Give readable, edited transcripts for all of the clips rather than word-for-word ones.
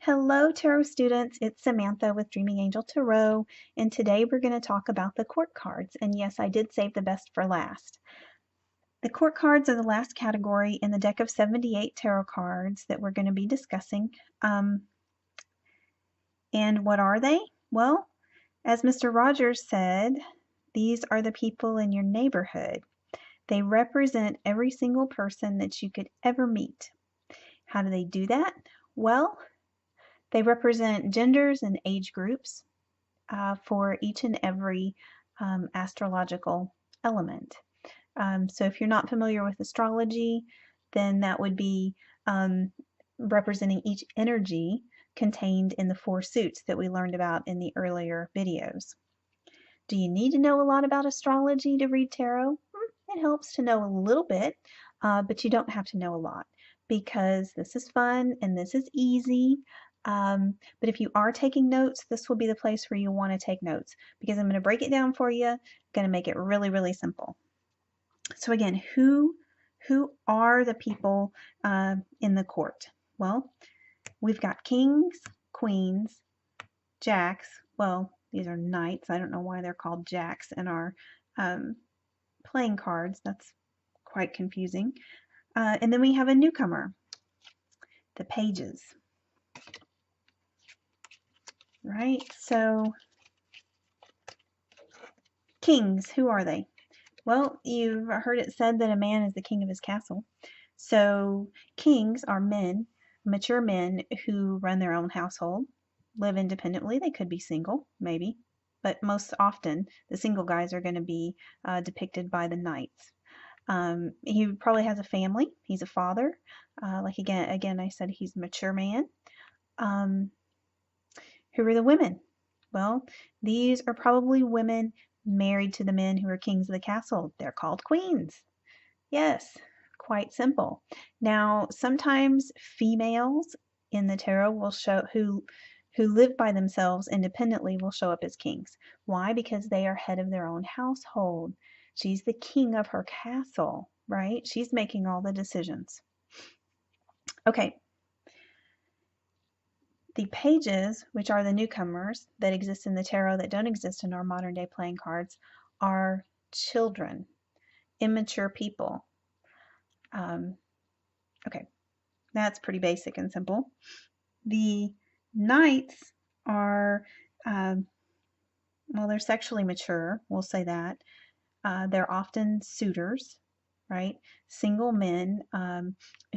Hello, Tarot students. It's Samantha with Dreaming Angel Tarot, and today we're going to talk about the court cards. And yes, I did save the best for last. The court cards are the last category in the deck of 78 tarot cards that we're going to be discussing. And what are they? Well, as Mr. Rogers said, these are the people in your neighborhood. They represent every single person that you could ever meet. How do they do that? Well, they represent genders and age groups for each and every astrological element. So if you're not familiar with astrology, then that would be representing each energy contained in the 4 suits that we learned about in the earlier videos. Do you need to know a lot about astrology to read tarot? It helps to know a little bit, but you don't have to know a lot because this is fun and this is easy. But if you are taking notes, this will be the place where you want to take notes because I'm going to break it down for you. I'm going to make it really, really simple. So again, who are the people in the court? Well, we've got kings, queens, jacks. Well, these are knights. I don't know why they're called jacks in our playing cards. That's quite confusing. And then we have a newcomer, the pages. Right? So kings, who are they? Well, you've heard it said that a man is the king of his castle. So kings are men, mature men who run their own household, live independently. They could be single, maybe, but most often the single guys are going to be depicted by the knights. He probably has a family. He's a father. Like again, I said he's a mature man. Who are the women? Well, these are probably women married to the men who are kings of the castle. They're called queens. Yes, quite simple. Now, sometimes females in the tarot will show who live by themselves independently will show up as kings. Why? Because they are head of their own household. She's the king of her castle, right? She's making all the decisions. Okay. The pages, which are the newcomers that exist in the tarot that don't exist in our modern day playing cards, are children, immature people. Okay, that's pretty basic and simple. The knights are, well, they're sexually mature, we'll say that. They're often suitors, right? Single men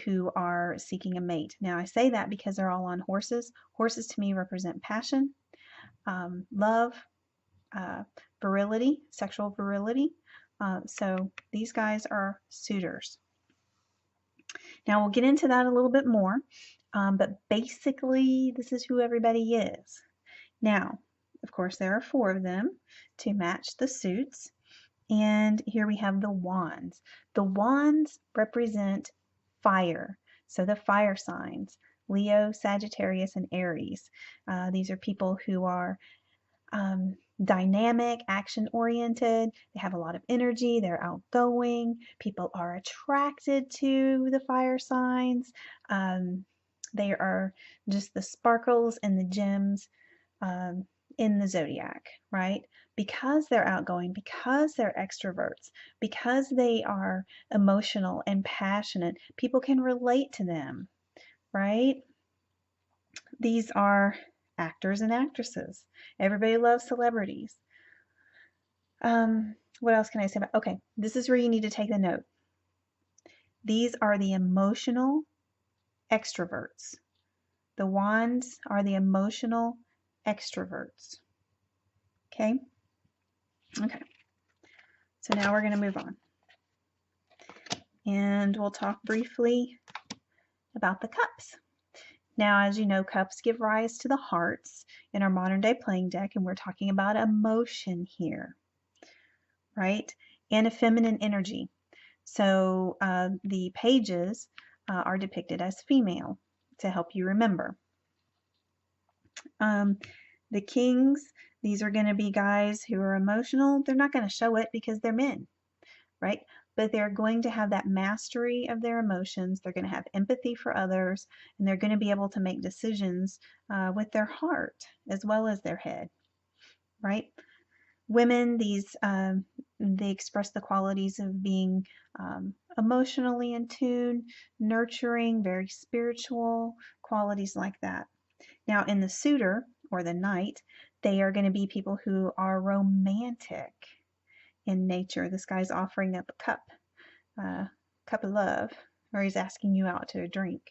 who are seeking a mate. Now, I say that because they're all on horses. Horses to me represent passion, love, virility, sexual virility. So these guys are suitors. Now, we'll get into that a little bit more, but basically, this is who everybody is. Now, of course, there are 4 of them to match the suits. And here we have the wands. The wands represent fire. So the fire signs, Leo, Sagittarius, and Aries. These are people who are dynamic, action-oriented. They have a lot of energy. They're outgoing. People are attracted to the fire signs. They are just the sparkles and the gems in the zodiac, right? Because they're outgoing, because they're extroverts, because they are emotional and passionate, people can relate to them, right? These are actors and actresses. Everybody loves celebrities. What else can I say about? Okay, this is where you need to take the note. These are the emotional extroverts. The wands are the emotional extroverts. Okay? Okay. So now we're going to move on. And we'll talk briefly about the cups. Now, as you know, cups give rise to the hearts in our modern day playing deck, and we're talking about emotion here, right? And a feminine energy. So the pages are depicted as female to help you remember. The kings, these are going to be guys who are emotional. They're not going to show it because they're men, right? but they're going to have that mastery of their emotions. They're going to have empathy for others, and they're going to be able to make decisions with their heart as well as their head, right? Women, they express the qualities of being emotionally in tune, nurturing, very spiritual, qualities like that. Now, in the suitor or the knight, they are going to be people who are romantic in nature. This guy's offering up a cup of love, or he's asking you out to a drink.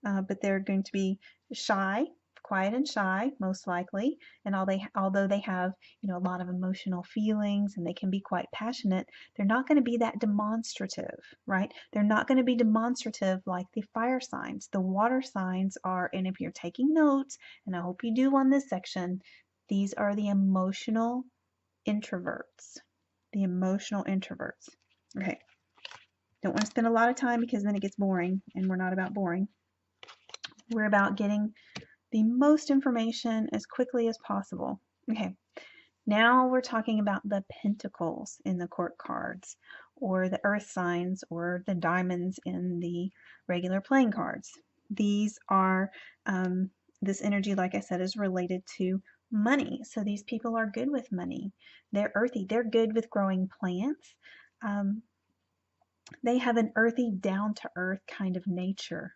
But they're going to be shy, quiet and shy, most likely. And although they have, a lot of emotional feelings and they can be quite passionate, they're not going to be that demonstrative, right? They're not going to be demonstrative like the fire signs. The water signs are, and if you're taking notes, and I hope you do on this section, these are the emotional introverts. The emotional introverts. Okay. Don't want to spend a lot of time because then it gets boring, and we're not about boring. We're about getting the most information as quickly as possible. Okay, now we're talking about the pentacles in the court cards, or the earth signs, or the diamonds in the regular playing cards. These are, this energy, like I said, is related to money. So these people are good with money. They're earthy. They're good with growing plants. They have an earthy, down-to-earth kind of nature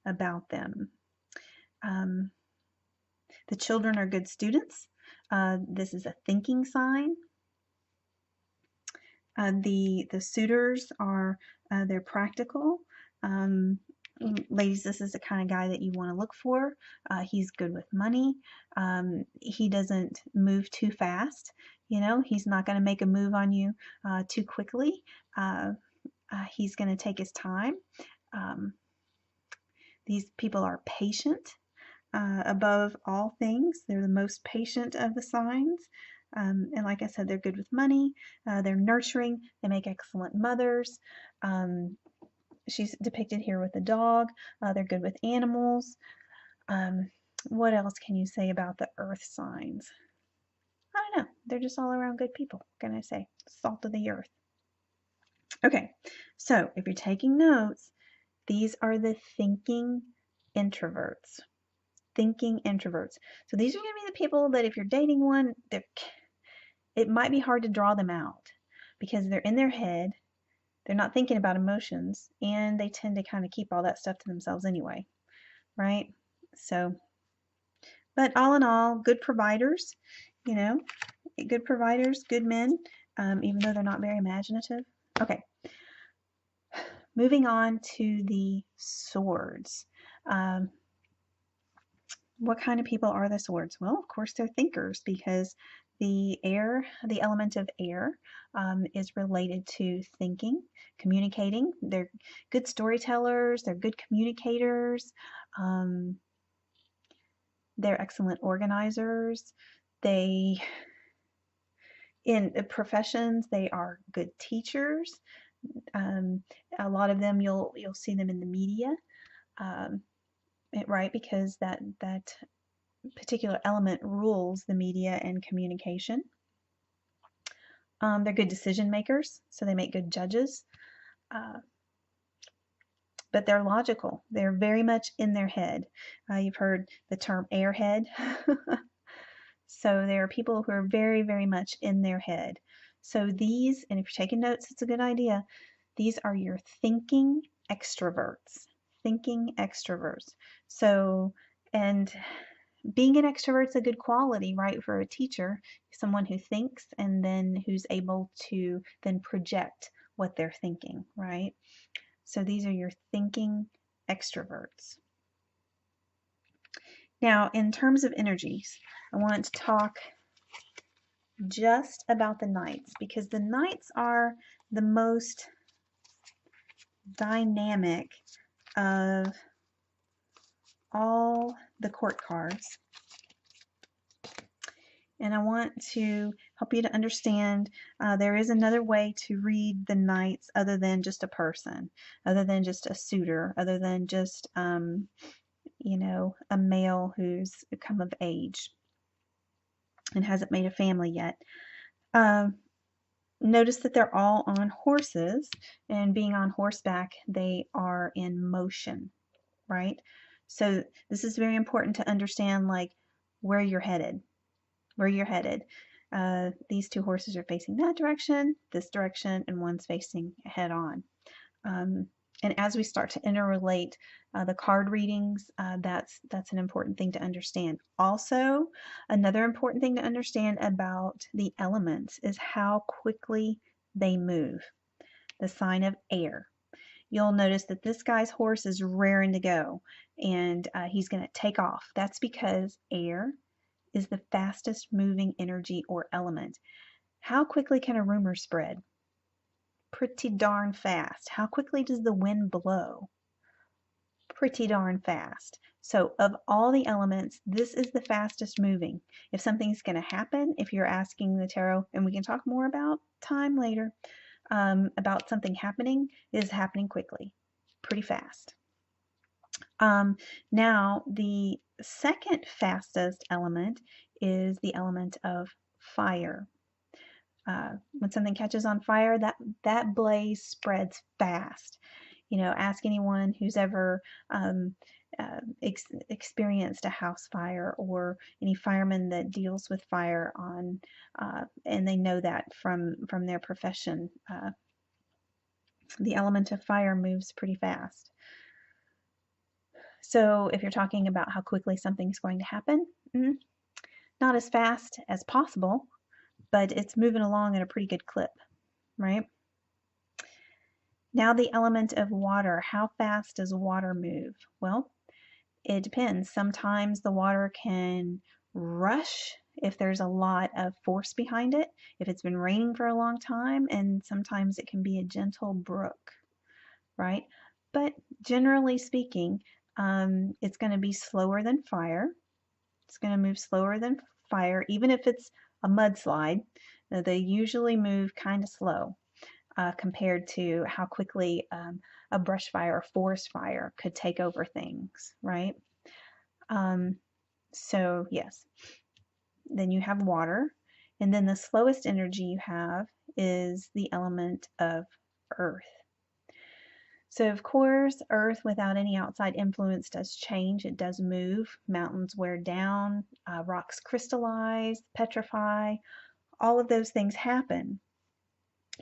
about them. The children are good students. This is a thinking sign. The suitors are, they're practical. Ladies, this is the kind of guy that you want to look for. He's good with money. He doesn't move too fast. He's not going to make a move on you too quickly. He's going to take his time. These people are patient above all things. They're the most patient of the signs. And like I said, they're good with money. They're nurturing. They make excellent mothers. She's depicted here with a dog. They're good with animals. What else can you say about the earth signs? I don't know. They're just all around good people. What can I say? Salt of the earth. Okay, so if you're taking notes, these are the thinking introverts. Thinking introverts. So these are going to be the people that if you're dating one, it might be hard to draw them out because they're in their head, they're not thinking about emotions, and they tend to kind of keep all that stuff to themselves anyway, right? So, but all in all, good providers, good providers, good men, even though they're not very imaginative. Okay, moving on to the swords. What kind of people are the swords? Well, of course, they're thinkers because the element of air, is related to thinking, communicating. They're good storytellers, they're good communicators, they're excellent organizers. In professions, they are good teachers. A lot of them you'll see them in the media, right? Because that particular element rules the media and communication. They're good decision makers, so they make good judges. But they're logical. They're very much in their head. You've heard the term airhead. So there are people who are very, very much in their head. So these, and if you're taking notes, it's a good idea. These are your thinking extroverts. Thinking extroverts. So, and being an extrovert is a good quality, right, for a teacher, someone who thinks and then who's able to then project what they're thinking, right? So these are your thinking extroverts. Now, in terms of energies, I want to talk just about the knights because the knights are the most dynamic of all the court cards. And I want to help you to understand there is another way to read the knights other than just a person, other than just a suitor, other than just, a male who's come of age and hasn't made a family yet. Notice that they're all on horses, and being on horseback, they are in motion, right? So this is very important to understand, like, where you're headed, where you're headed. These two horses are facing that direction, this direction, and one's facing head on. Um, and as we start to interrelate the card readings, that's an important thing to understand. Also, another important thing to understand about the elements is how quickly they move. The sign of air. You'll notice that this guy's horse is raring to go, and he's going to take off. That's because air is the fastest moving energy or element. How quickly can a rumor spread? Pretty darn fast. How quickly does the wind blow? Pretty darn fast. So of all the elements, this is the fastest moving. If something's going to happen, if you're asking the tarot, and we can talk more about time later, about something happening, it is happening quickly, pretty fast. Now, the second fastest element is the element of fire. When something catches on fire, that blaze spreads fast. You know, ask anyone who's ever experienced a house fire, or any fireman that deals with fire on, and they know that from their profession. The element of fire moves pretty fast. So if you're talking about how quickly something's going to happen, not as fast as possible, but it's moving along at a pretty good clip, right? Now the element of water. How fast does water move? Well, it depends. Sometimes the water can rush if there's a lot of force behind it, if it's been raining for a long time, and sometimes it can be a gentle brook, right? But generally speaking, it's going to be slower than fire. It's going to move slower than fire, even if it's a mudslide. They usually move kind of slow compared to how quickly a brush fire or forest fire could take over things, right? So yes, then you have water, and then the slowest energy you have is the element of earth. So of course, earth without any outside influence does change. It does move. Mountains wear down, rocks crystallize, petrify. All of those things happen.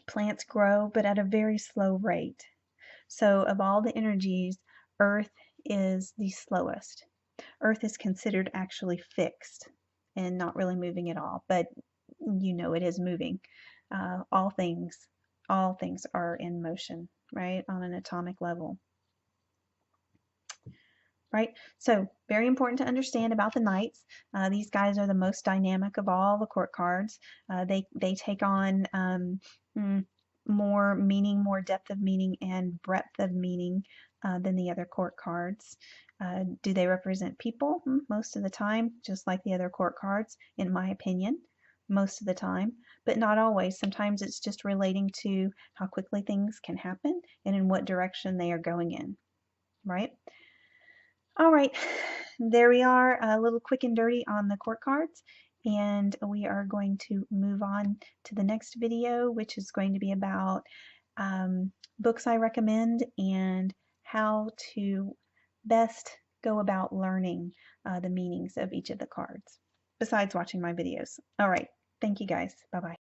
Plants grow, but at a very slow rate. So of all the energies, earth is the slowest. Earth is considered actually fixed and not really moving at all, but you know it is moving. All things are in motion, right, on an atomic level. Right? So very important to understand about the knights. These guys are the most dynamic of all the court cards. They take on more meaning, more depth of meaning, and breadth of meaning than the other court cards. Do they represent people? Most of the time, just like the other court cards, in my opinion, most of the time, but not always. Sometimes it's just relating to how quickly things can happen and in what direction they are going in, right? All right, there we are, a little quick and dirty on the court cards, and we are going to move on to the next video, which is going to be about books I recommend and how to best go about learning the meanings of each of the cards, besides watching my videos. All right, thank you guys. Bye-bye.